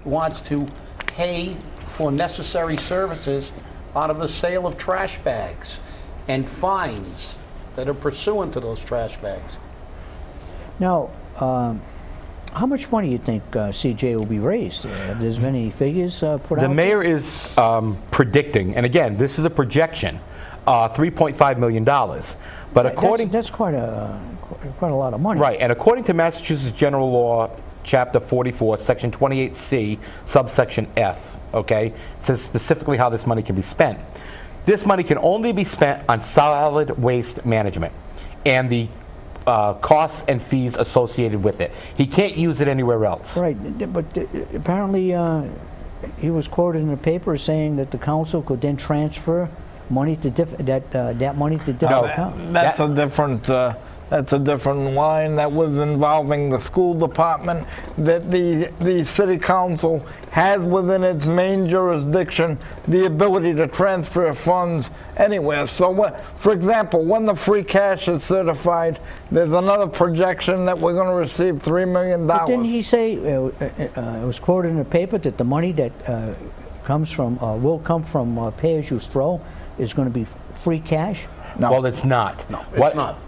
wants to pay for necessary services out of the sale of trash bags and fines that are pursuant to those trash bags. Now, how much money do you think CJ will be raised? There's many figures put out? The mayor is predicting, and again, this is a projection, $3.5 million. But according that's quite a lot of money. Right, and according to Massachusetts General Law, Chapter 44, Section 28C, subsection F, okay, it says specifically how this money can be spent. This money can only be spent on solid waste management and the costs and fees associated with it. He can't use it anywhere else. Right, but apparently he was quoted in the paper saying that the council could then transfer money to that money to different accounts. That's a different line that was involving the school department that the city council has within its main jurisdiction the ability to transfer funds anywhere. So, for example, when the free cash is certified, there's another projection that we're going to receive $3 million. But didn't he say, it was quoted in the paper, that the money that will come from pay-as-you-throw is going to be free cash? No. Well, it's not. No, it's not.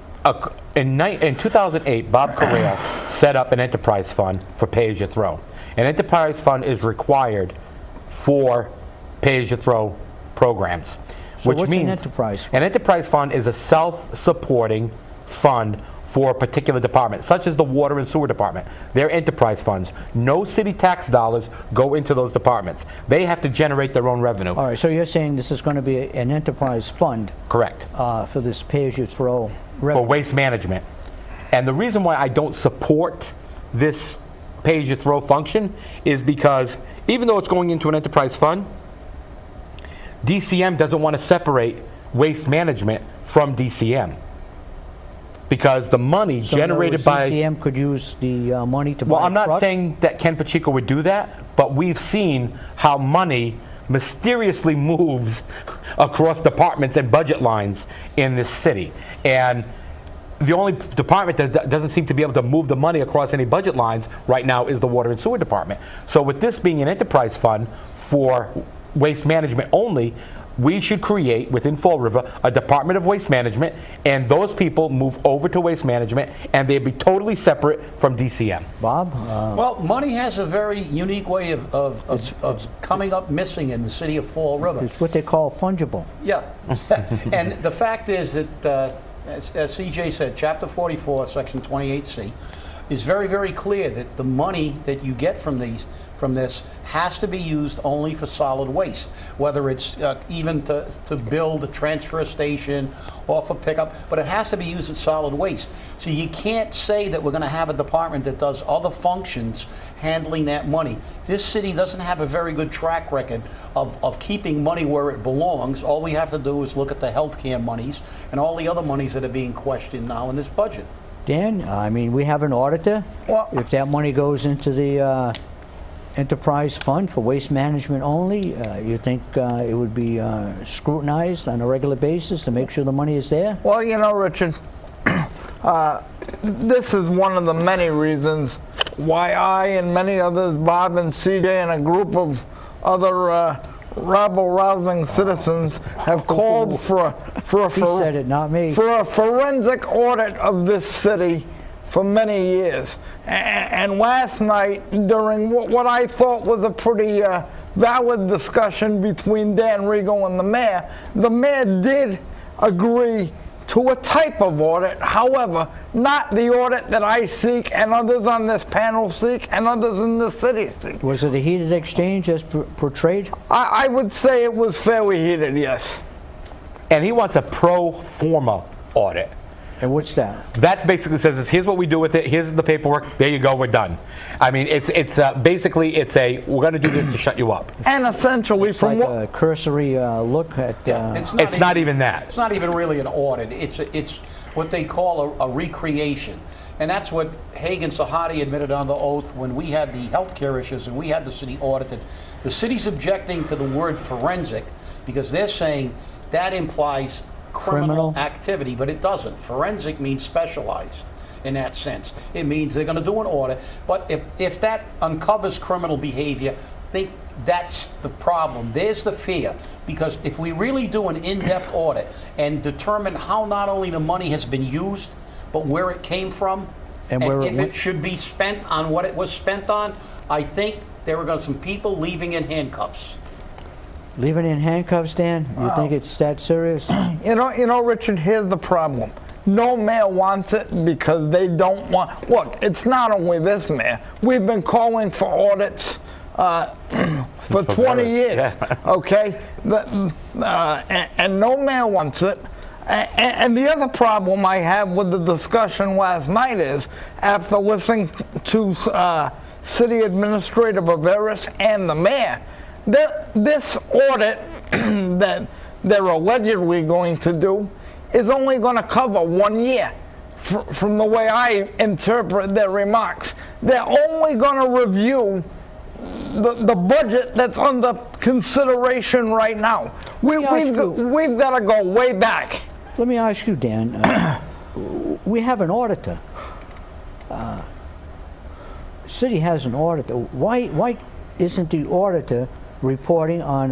In 2008, Bob Correa set up an enterprise fund for pay-as-you-throw. An enterprise fund is required for pay-as-you-throw programs. So which what's means an enterprise fund? An enterprise fund is a self-supporting fund for a particular department, such as the water and sewer department. They're enterprise funds. No city tax dollars go into those departments. They have to generate their own revenue. All right, so you're saying this is going to be an enterprise fund. Correct. For this pay-as-you-throw revenue. For waste management. And the reason why I don't support this pay-as-you-throw function is because even though it's going into an enterprise fund, DCM doesn't want to separate waste management from DCM. Because the money generated by DCM could use the money to buy Well, I'm not truck? saying that Ken Pacheco would do that, but we've seen how money mysteriously moves across departments and budget lines in this city. And the only department that doesn't seem to be able to move the money across any budget lines right now is the water and sewer department. So with this being an enterprise fund for waste management only, we should create within Fall River a Department of Waste Management, and those people move over to Waste Management, and they'd be totally separate from DCM. Bob? Well, money has a very unique way of coming up missing in the city of Fall River. It's what they call fungible. Yeah. And the fact is that, as CJ said, Chapter 44, Section 28C, is very, very clear that the money that you get from this has to be used only for solid waste, whether it's even to build a transfer station or for pickup, but it has to be used as solid waste. So you can't say that we're going to have a department that does other functions handling that money. This city doesn't have a very good track record of keeping money where it belongs. All we have to do is look at the healthcare monies and all the other monies that are being questioned now in this budget. Dan, I mean, we have an auditor. Well, if that money goes into the enterprise fund for waste management only, you think it would be scrutinized on a regular basis to make sure the money is there? Well, you know, Richard, this is one of the many reasons why I and many others, Bob and CJ and a group of other rabble-rousing citizens have called for a He said it, not me. for a forensic audit of this city for many years. And last night, during what I thought was a pretty valid discussion between Dan Rigo and the mayor did agree to a type of audit, however, not the audit that I seek and others on this panel seek and others in the city seek. Was it a heated exchange as portrayed? I would say it was fairly heated, yes. And he wants a pro forma audit. And what's that? That basically says, here's what we do with it, here's the paperwork, there you go, we're done. I mean, it's basically, we're going to do this to shut you up. And essentially It's from like what... a cursory look at... It's not even that. It's not even really an audit. It's what they call a recreation. And that's what Hagan Sahadi admitted on the oath when we had the healthcare issues and we had the city audited. The city's objecting to the word forensic because they're saying that implies criminal activity, but it doesn't. Forensic means specialized. in that sense. It means they're going to do an audit, but if that uncovers criminal behavior, I think that's the problem. There's the fear, because if we really do an in-depth audit and determine how not only the money has been used, but where it came from, and where if it should be spent on what it was spent on, I think there were going to be some people leaving in handcuffs. Leaving in handcuffs, Dan? You think it's that serious? You know, Richard, here's the problem. No mayor wants it because they don't want. Look, it's not only this mayor. We've been calling for audits for 20 years. Yeah. Okay, and no mayor wants it. And the other problem I have with the discussion last night is, after listening to City Administrator Viveris and the mayor, this audit that they're allegedly going to do is only going to cover 1 year, from the way I interpret their remarks. They're only going to review the budget that's under consideration right now. We've got to go way back. Let me ask you, Dan. We have an auditor. City has an auditor. Why isn't the auditor reporting on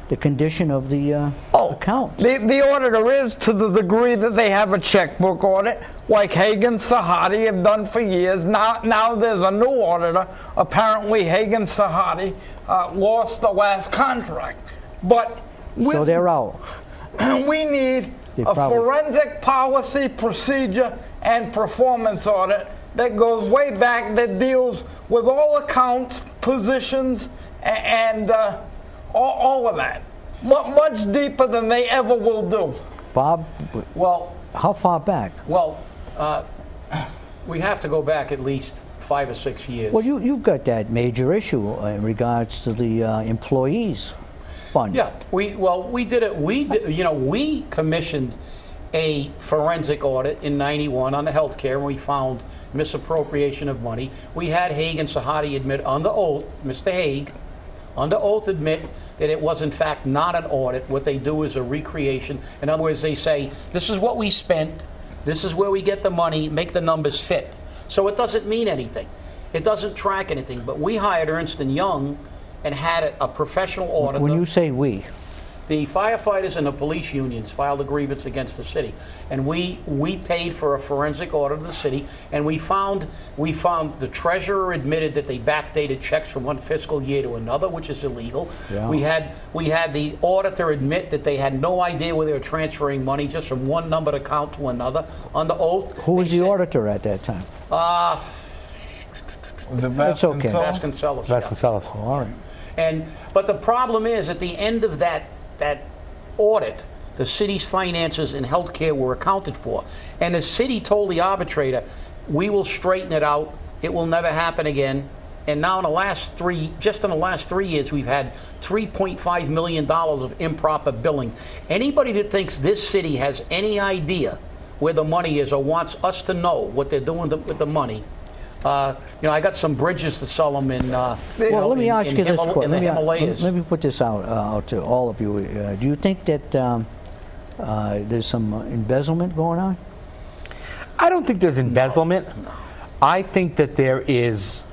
the condition of the accounts? The auditor is, to the degree that they have a checkbook audit, like Hagan Sahadi have done for years. Now there's a new auditor. Apparently Hagan Sahadi lost the last contract. But So they're out. we need a forensic policy, procedure, and performance audit that goes way back, that deals with all accounts, positions, and all of that. Much deeper than they ever will do. Bob, Well, how far back? well, we have to go back at least 5 or 6 years. Well, you've got that major issue in regards to the employees fund. Yeah, we did it. We commissioned a forensic audit in '91 on the healthcare, and we found misappropriation of money. We had Haig and Sahadi admit under oath, Mr. Haig, under oath admit that it was in fact not an audit. What they do is a recreation. In other words, they say, this is what we spent, this is where we get the money, make the numbers fit. So it doesn't mean anything. It doesn't track anything. But we hired Ernst & Young and had a professional auditor. When you say we, The firefighters and the police unions filed a grievance against the city, and we paid for a forensic audit of the city, and we found the treasurer admitted that they backdated checks from one fiscal year to another, which is illegal. Yeah. We had the auditor admit that they had no idea where they were transferring money just from one numbered account to another under oath. who was They the said- auditor at that time? That's okay. Vasconcelos. yeah. Vasconcelos. All right. But the problem is, at the end of that audit, the city's finances and healthcare were accounted for. And the city told the arbitrator, we will straighten it out. It will never happen again. And now in the last 3 years, we've had $3.5 million of improper billing. Anybody that thinks this city has any idea where the money is or wants us to know what they're doing with the money, I got some bridges to sell them in. Well, let me ask you this question. In the Himalayas. Let me put this out to all of you. Do you think that there's some embezzlement going on? I don't think there's embezzlement. I think that there is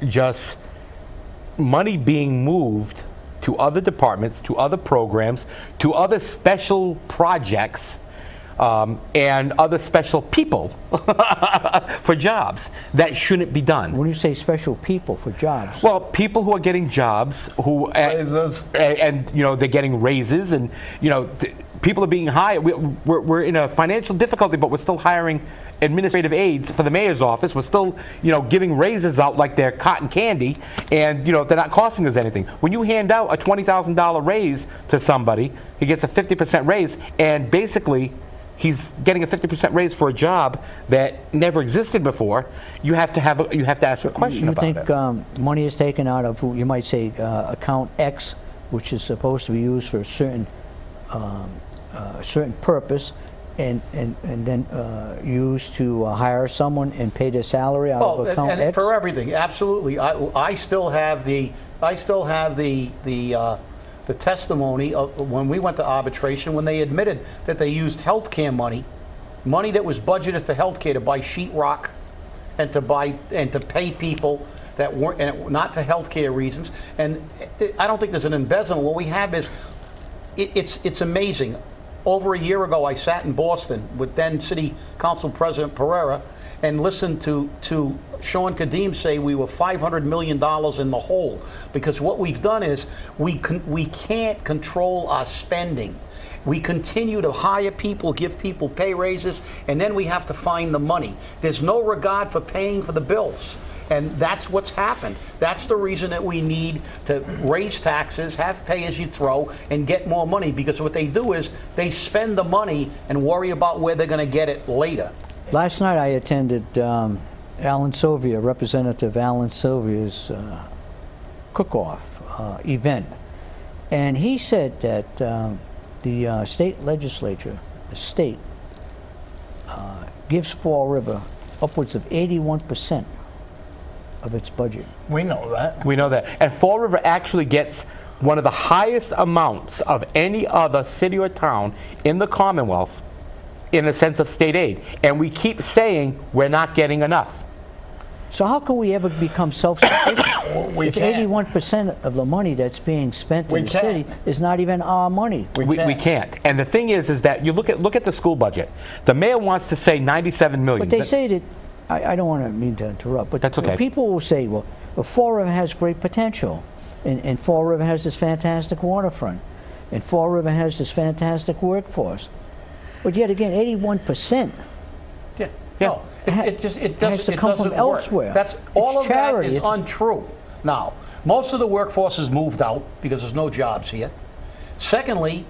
just money being moved to other departments, to other programs, to other special projects, and other special people for jobs that shouldn't be done. When you say special people for jobs, Well, people who are getting jobs, who Raises. and they're getting raises, and people are being hired. We're in a financial difficulty, but we're still hiring administrative aides for the mayor's office. We're still giving raises out like they're cotton candy, and they're not costing us anything. When you hand out a $20,000 raise to somebody, he gets a 50% raise, and basically he's getting a 50% raise for a job that never existed before. You have to ask a question you about think it. money is taken out of, you might say, account X, which is supposed to be used for a certain purpose, and then used to hire someone and pay their salary out of account and X? for everything, absolutely. I still have the testimony of when we went to arbitration, when they admitted that they used healthcare money money that was budgeted for healthcare to buy sheetrock and to pay people that weren't, and not for healthcare reasons. And I don't think there's an embezzlement. What we have is, it's amazing. Over a year ago, I sat in Boston with then City Council President Pereira and listened to Sean Kadim say we were $500 million in the hole, because what we've done is we can't control our spending. We continue to hire people, give people pay raises, and then we have to find the money. There's no regard for paying for the bills. And that's what's happened. That's the reason that we need to raise taxes, have pay as you throw, and get more money, because what they do is they spend the money and worry about where they're going to get it later. Last night I attended Alan Sylvia, Representative Alan Sylvia's cook-off event. And he said that the state legislature, the state, gives Fall River upwards of 81% of its budget. We know that. We know that. And Fall River actually gets one of the highest amounts of any other city or town in the Commonwealth in the sense of state aid. And we keep saying we're not getting enough. So how can we ever become self-sufficient We if can't. 81% of the money that's being spent We in the can't. city is not even our money? We can't. And the thing is that you look at the school budget. The mayor wants to say $97 million. But they say that, I don't want to mean to interrupt, but That's okay. people will say, well, Fall River has great potential, and Fall River has this fantastic waterfront, and Fall River has this fantastic workforce. But yet again, 81%. Yeah. Yeah. No, it has to doesn't come from work. elsewhere. That's It's all of charity. that is It's- untrue. Now, most of the workforce has moved out because there's no jobs here. Secondly,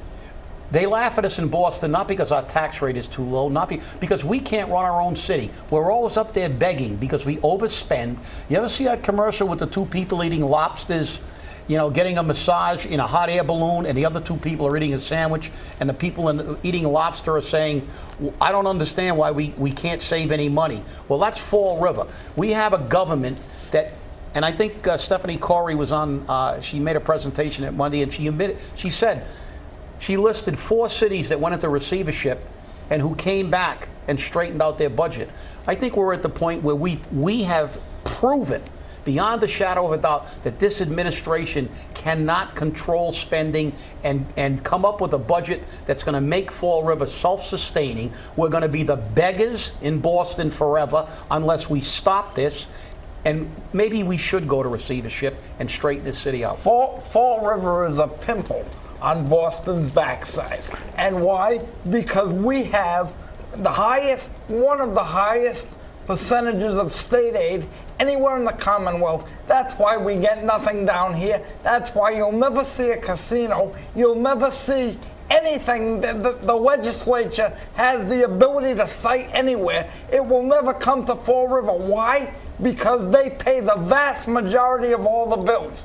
they laugh at us in Boston not because our tax rate is too low, not because we can't run our own city. We're always up there begging because we overspend. You ever see that commercial with the two people eating lobsters, getting a massage in a hot air balloon, and the other two people are eating a sandwich, and the people eating lobster are saying, I don't understand why we can't save any money. Well, that's Fall River. We have a government that, and I think Stephanie Corey was on, she made a presentation at Monday, and she said, she listed 4 cities that went into receivership and who came back and straightened out their budget. I think we're at the point where we have proven beyond a shadow of a doubt that this administration cannot control spending and come up with a budget that's going to make Fall River self-sustaining. We're going to be the beggars in Boston forever unless we stop this. And maybe we should go to receivership and straighten this city out. Fall River is a pimple on Boston's backside. And why? Because we have one of the highest percentages of state aid anywhere in the Commonwealth. That's why we get nothing down here. That's why you'll never see a casino. You'll never see anything that the legislature has the ability to cite anywhere. It will never come to Fall River. Why? Because they pay the vast majority of all the bills.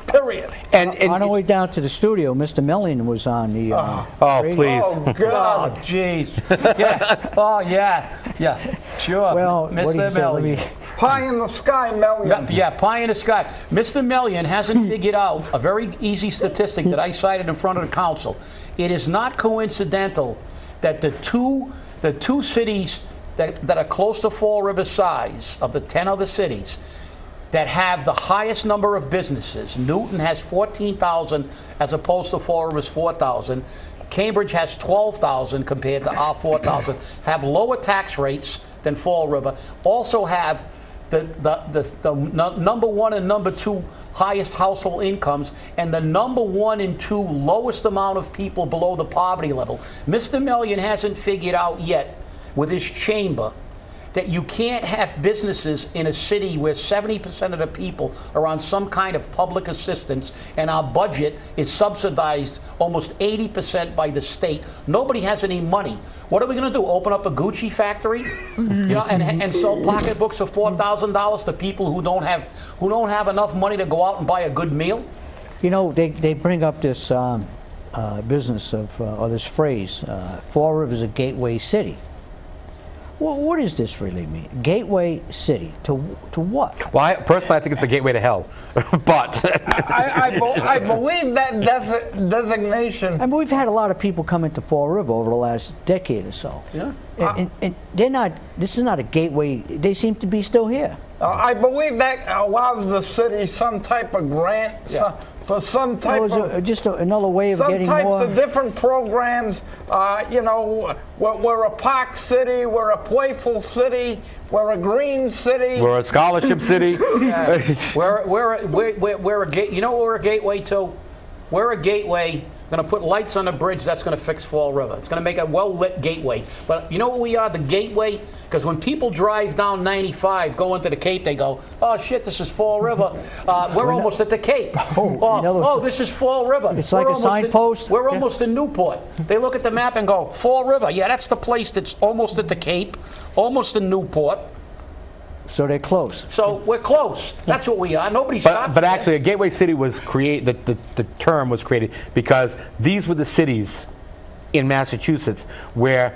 Period. On the way down to the studio, Mr. Mellion was on the radio. Please. Oh, God. Oh, jeez. Yeah. Oh, yeah. Sure. Well, Mr. what do you say? Let me- Mellion. Pie in the sky, Mellion. Yeah, pie in the sky. Mr. Mellion hasn't figured out a very easy statistic that I cited in front of the council. It is not coincidental that the two cities that are close to Fall River size, of the 10 other cities, that have the highest number of businesses. Newton has 14,000 as opposed to Fall River's 4,000. Cambridge has 12,000 compared to our 4,000. Have lower tax rates than Fall River. Also have the number 1 and number 2 highest household incomes, and the number 1 and 2 lowest amount of people below the poverty level. Mr. Mellion hasn't figured out yet with his chamber that you can't have businesses in a city where 70% of the people are on some kind of public assistance, and our budget is subsidized almost 80% by the state. Nobody has any money. What are we going to do? Open up a Gucci factory, and sell pocketbooks for $4,000 to people who don't have enough money to go out and buy a good meal? They bring up this business of, or this phrase, Fall River is a gateway city. What does this really mean? Gateway city to what? Well, personally, I think it's a gateway to hell. But I believe that designation. I mean, we've had a lot of people come into Fall River over the last decade or so. Yeah. And they're not. This is not a gateway. They seem to be still here. I believe that allows the city some type of grant for some type of Just another way of some getting types more. of different programs. You know, we're a park city, we're a playful city, we're a green city. we're a scholarship city. We're a gate. You know what we're a gateway to? We're a gateway. Going to put lights on the bridge. That's going to fix Fall River. It's going to make a well-lit gateway. But you know what we are? The gateway. Because when people drive down 95, go into the Cape, they go, "Oh shit, this is Fall River. We're almost at the Cape. This is Fall River. It's like a signpost. We're almost in Newport." They look at the map and go, "Fall River. Yeah, that's the place that's almost at the Cape, almost in Newport." So they're close. So we're close. That's what we are. Nobody stops. But actually, a gateway city was created. The term was created because these were the cities in Massachusetts where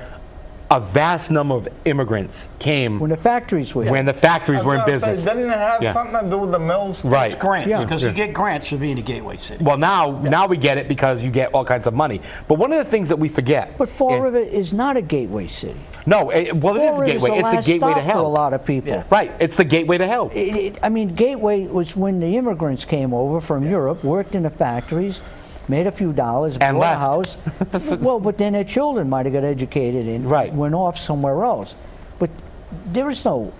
a vast number of immigrants came When the factories were here. when the factories were in business. Didn't it have Yeah. something to do with the mills? Right. grants, Yeah. because you get grants for being a gateway city. Well, now we get it because you get all kinds of money. But one of the things that we forget. But Fall River is not a gateway city. No, it is a Fall River's gateway. the It's a last gateway to stop for a hell. lot of people. Right. It's the gateway to hell. I mean, gateway was when the immigrants came over from Europe, worked in the factories, made a few dollars, And bought a left. house. Well, but then their children might have got educated and Right. went off somewhere else. But there is no,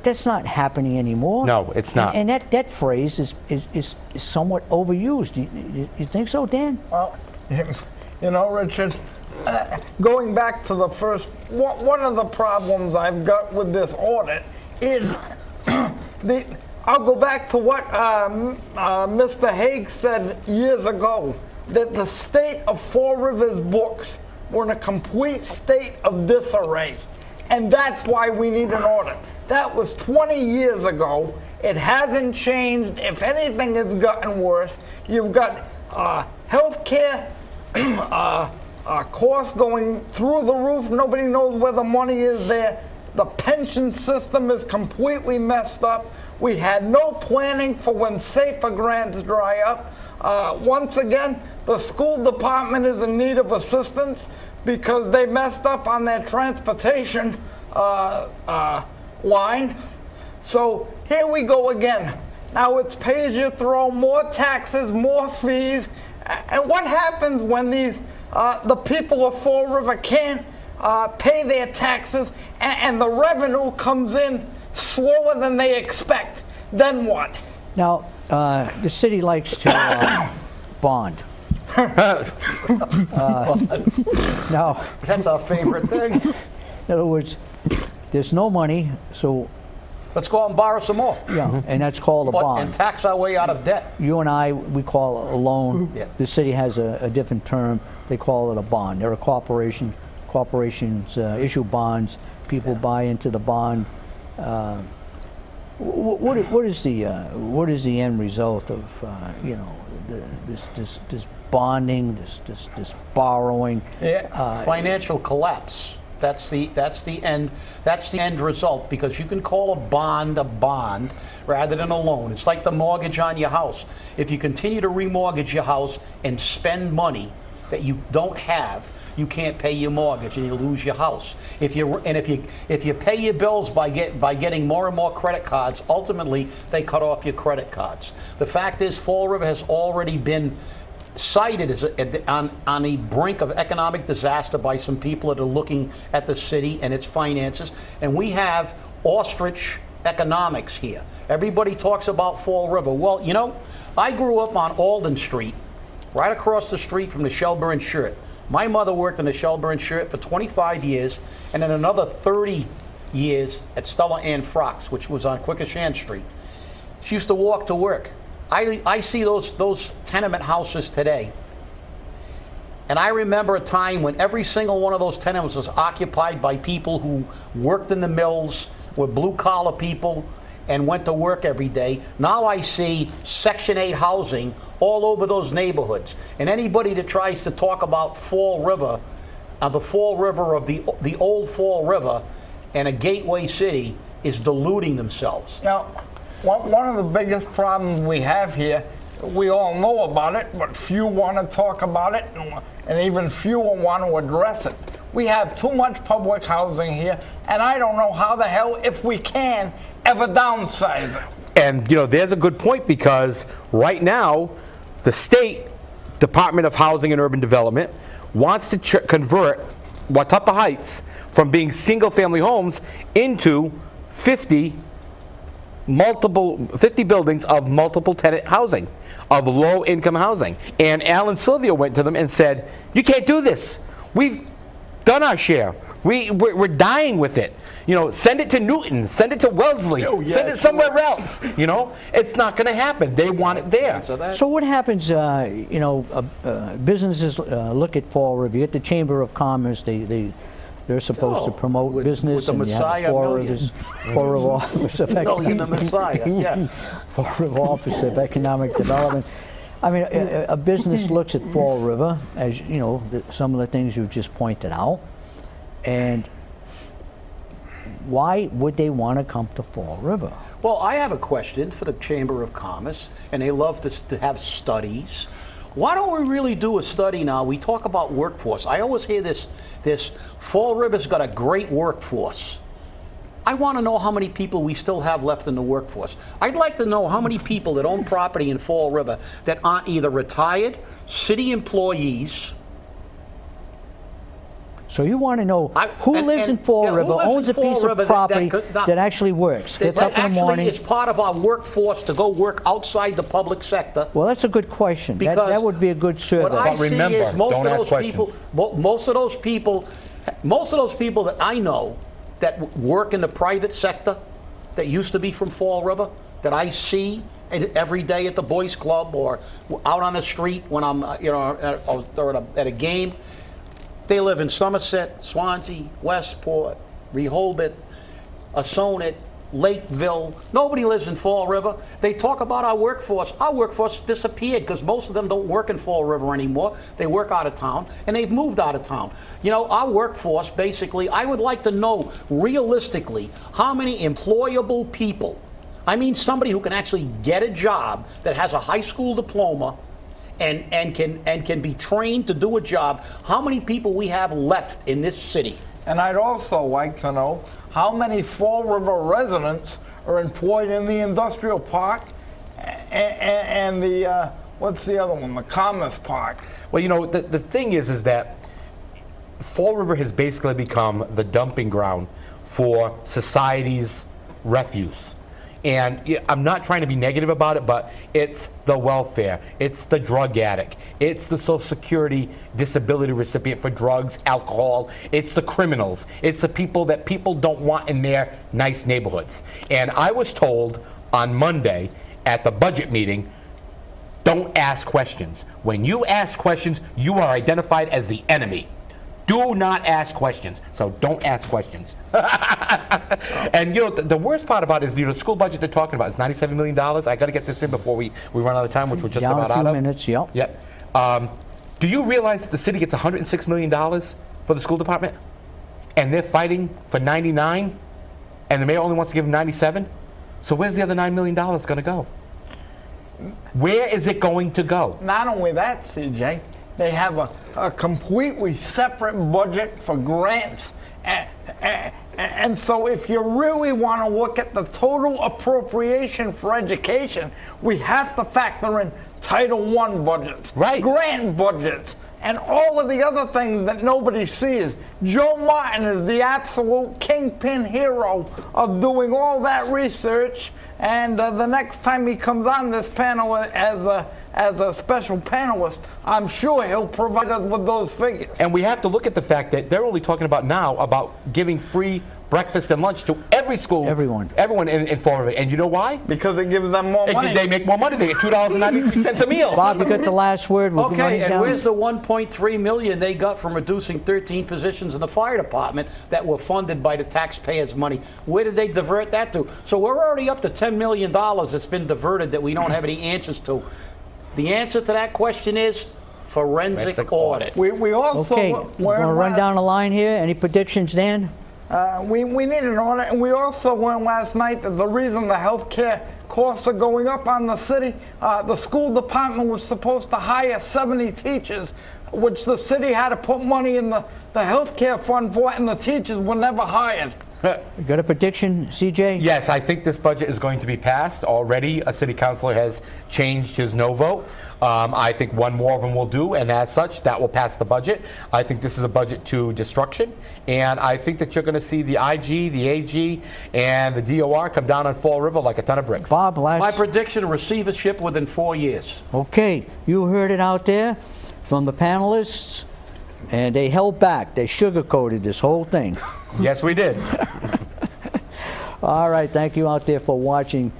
that's not happening anymore. No, it's not. And that phrase is somewhat overused. You think so, Dan? Well, you know, Richard, going back to the first, one of the problems I've got with this audit is I'll go back to what Mr. Haig said years ago, that the state of Fall River's books were in a complete state of disarray. And that's why we need an audit. That was 20 years ago. It hasn't changed. If anything, it's gotten worse. You've got health care costs going through the roof. Nobody knows where the money is there. The pension system is completely messed up. We had no planning for when SAFER grants dry up. Once again, the school department is in need of assistance because they messed up on their transportation line. So here we go again. Now it's pay as you throw, more taxes, more fees. And what happens when these the people of Fall River can't pay their taxes and the revenue comes in slower than they expect? Then what? Now, the city likes to bond. Now, That's our favorite thing. in other words, there's no money, so Let's go out and borrow some more. and that's called a bond. And tax our way out of debt. You and I, we call it a loan. Yeah. The city has a different term. They call it a bond. They're a corporation. Corporations issue bonds. People buy into the bond. What is the end result of this bonding, this borrowing? Financial collapse. That's the end result, because you can call a bond rather than a loan. It's like the mortgage on your house. If you continue to remortgage your house and spend money that you don't have, you can't pay your mortgage and you lose your house. If you pay your bills by getting more and more credit cards, ultimately they cut off your credit cards. The fact is, Fall River has already been cited as on the brink of economic disaster by some people that are looking at the city and its finances. And we have ostrich economics here. Everybody talks about Fall River. Well, you know, I grew up on Alden Street, right across the street from the Shelburne Shirt. My mother worked in the Shelburne Shirt for 25 years, and then another 30 years at Stella Ann Frocks, which was on Quikasham Street. She used to walk to work. I see those tenement houses today, and I remember a time when every single one of those tenements was occupied by people who worked in the mills, were blue-collar people, and went to work every day. Now I see Section 8 housing all over those neighborhoods. And anybody that tries to talk about Fall River, the Fall River of the old Fall River, and a gateway city is deluding themselves. Now, one of the biggest problems we have here, we all know about it, but few want to talk about it, and even fewer want to address it. We have too much public housing here, and I don't know how the hell, if we can, ever downsize it. And, you know, there's a good point, because right now, the state Department of Housing and Urban Development wants to convert Watuppa Heights from being single-family homes into 50 buildings of multiple tenant housing, of low-income housing. And Alan Sylvia went to them and said, you can't do this. We've done our share. We're dying with it. You know, send it to Newton, send it to Wellesley, send it somewhere else. You know, it's not going to happen. They want it there. So what happens, you know, businesses look at Fall River, you get the Chamber of Commerce, they're supposed to promote business, with the and you have Messiah Fall million. River Office of The Messiah, yeah. Fall River Office of Economic Development. I mean, a business looks at Fall River, as you know, some of the things you just pointed out, and why would they want to come to Fall River? Well, I have a question for the Chamber of Commerce, and they love to have studies. Why don't we really do a study now? We talk about workforce. I always hear this Fall River's got a great workforce. I want to know how many people we still have left in the workforce. I'd like to know how many people that own property in Fall River that aren't either retired, city employees. So you want to know who lives in Fall River, owns a piece of property that actually works, gets up in the morning. Actually is part of our workforce to go work outside the public sector. Well, that's a good question. That would be a good survey. What I But remember, see is most don't of ask those people that I know that work in the private sector, that used to be from Fall River, that I see every day at the Boys Club or out on the street when I'm, or at a game. They live in Somerset, Swansea, Westport, Rehoboth, Assonet, Lakeville. Nobody lives in Fall River. They talk about our workforce. Our workforce disappeared because most of them don't work in Fall River anymore. They work out of town, and they've moved out of town. You know, our workforce, basically, I would like to know realistically how many employable people, I mean somebody who can actually get a job that has a high school diploma and can be trained to do a job, how many people we have left in this city. And I'd also like to know how many Fall River residents are employed in the industrial park and the, what's the other one, the Commerce Park. Well, you know, the thing is that Fall River has basically become the dumping ground for society's refuse. And I'm not trying to be negative about it, but it's the welfare, it's the drug addict, it's the Social Security disability recipient for drugs, alcohol, it's the criminals, it's the people that people don't want in their nice neighborhoods. And I was told on Monday at the budget meeting, don't ask questions. When you ask questions, you are identified as the enemy. Do not ask questions. So don't ask questions. And, you know, the worst part about it is, you know, the school budget they're talking about is $97 million. I got to get this in before we run out of time, which we're just Down about a few out of. minutes, yep. Yep. Do you realize that the city gets $106 million for the school department? And they're fighting for 99, and the mayor only wants to give them 97? So where's the other $9 million going to go? Where is it going to go? Not only that, CJ, they have a completely separate budget for grants. And so if you really want to look at the total appropriation for education, we have to factor in Title I budgets, grant budgets, and all of the other things that nobody sees. Joe Martin is the absolute kingpin hero of doing all that research, and the next time he comes on this panel as a special panelist, I'm sure he'll provide us with those figures. And we have to look at the fact that they're only talking about now about giving free breakfast and lunch to every school. Everyone in Fall River. And you know why? Because it gives them more money. They make more money. They get $2.93 a meal. Bob, you got the last word. We'll be running Okay, and down. where's the $1.3 million they got from reducing 13 positions in the fire department that were funded by the taxpayers' money? Where did they divert that to? So we're already up to $10 million that's been diverted that we don't have any answers to. The answer to that question is forensic audit. We also Okay, we're going to run down the line here. Any predictions, Dan? We need an audit, and we also learned last night that the reason the health care costs are going up on the city, the school department was supposed to hire 70 teachers, which the city had to put money in the health care fund for, and the teachers were never hired. You got a prediction, CJ? Yes, I think this budget is going to be passed. Already, a city councilor has changed his no vote. I think one more of them will do, and as such, that will pass the budget. I think this is a budget to destruction, and I think that you're going to see the IG, the AG, and the DOR come down on Fall River like a ton of bricks. Bob, My last. prediction, receivership within 4 years. Okay, you heard it out there from the panelists, and they held back. They sugarcoated this whole thing. Yes, we did. All right, thank you out there for watching.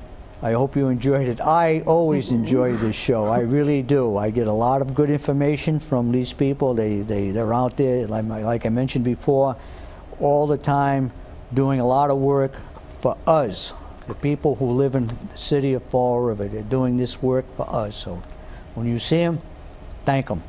I hope you enjoyed it. I always enjoy this show. I really do. I get a lot of good information from these people. They're out there, like I mentioned before, all the time doing a lot of work for us, the people who live in the city of Fall River. They're doing this work for us. So when you see them, thank them.